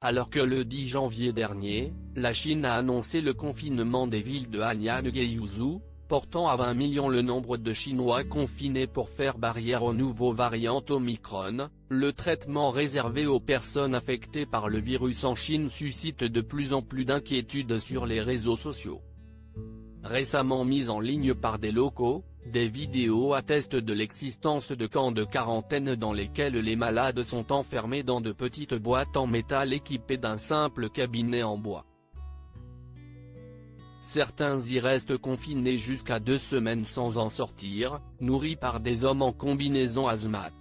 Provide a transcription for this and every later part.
Alors que le 10 janvier dernier, la Chine a annoncé le confinement des villes de Hainan et Guizhou, portant à 20 millions le nombre de Chinois confinés pour faire barrière aux nouveaux variants Omicron, le traitement réservé aux personnes affectées par le virus en Chine suscite de plus en plus d'inquiétudes sur les réseaux sociaux. Récemment mises en ligne par des locaux, des vidéos attestent de l'existence de camps de quarantaine dans lesquels les malades sont enfermés dans de petites boîtes en métal équipées d'un simple cabinet en bois. Certains y restent confinés jusqu'à 2 semaines sans en sortir, nourris par des hommes en combinaison hazmat.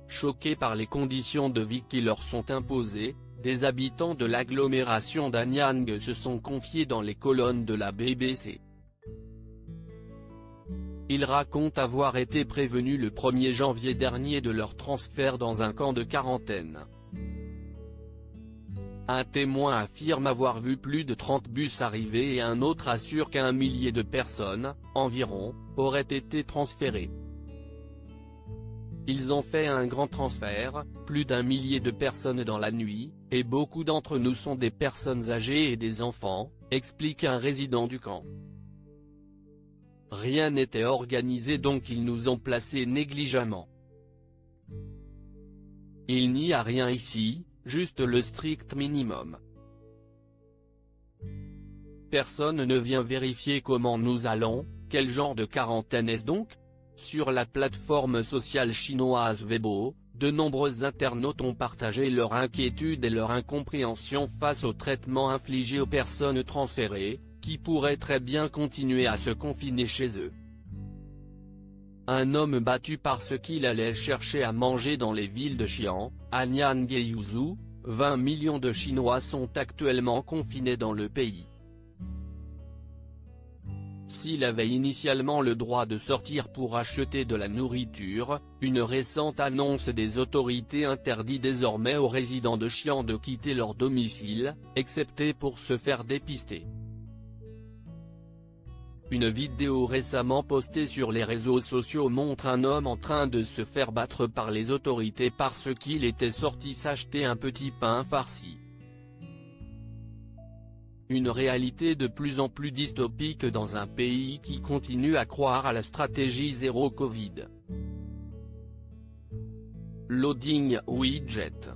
Choqués par les conditions de vie qui leur sont imposées, des habitants de l'agglomération d'Anyang se sont confiés dans les colonnes de la BBC. Ils racontent avoir été prévenus le 1er janvier dernier de leur transfert dans un camp de quarantaine. Un témoin affirme avoir vu plus de 30 bus arriver et un autre assure qu'1 millier de personnes, environ, auraient été transférées. Ils ont fait un grand transfert, plus d'1 millier de personnes dans la nuit, et beaucoup d'entre nous sont des personnes âgées et des enfants, explique un résident du camp. Rien n'était organisé donc ils nous ont placés négligemment. Il n'y a rien ici, juste le strict minimum. Personne ne vient vérifier comment nous allons, quel genre de quarantaine est-ce donc ? Sur la plateforme sociale chinoise Weibo, de nombreux internautes ont partagé leur inquiétude et leur incompréhension face au traitement infligé aux personnes transférées, qui pourraient très bien continuer à se confiner chez eux. Un homme battu parce qu'il allait chercher à manger dans les villes de Xi'an, Hainan et Guizhou, 20 millions de Chinois sont actuellement confinés dans le pays. S'il avait initialement le droit de sortir pour acheter de la nourriture, une récente annonce des autorités interdit désormais aux résidents de Xi'an de quitter leur domicile, excepté pour se faire dépister. Une vidéo récemment postée sur les réseaux sociaux montre un homme en train de se faire battre par les autorités parce qu'il était sorti s'acheter un petit pain farci. Une réalité de plus en plus dystopique dans un pays qui continue à croire à la stratégie zéro Covid. Loading widget.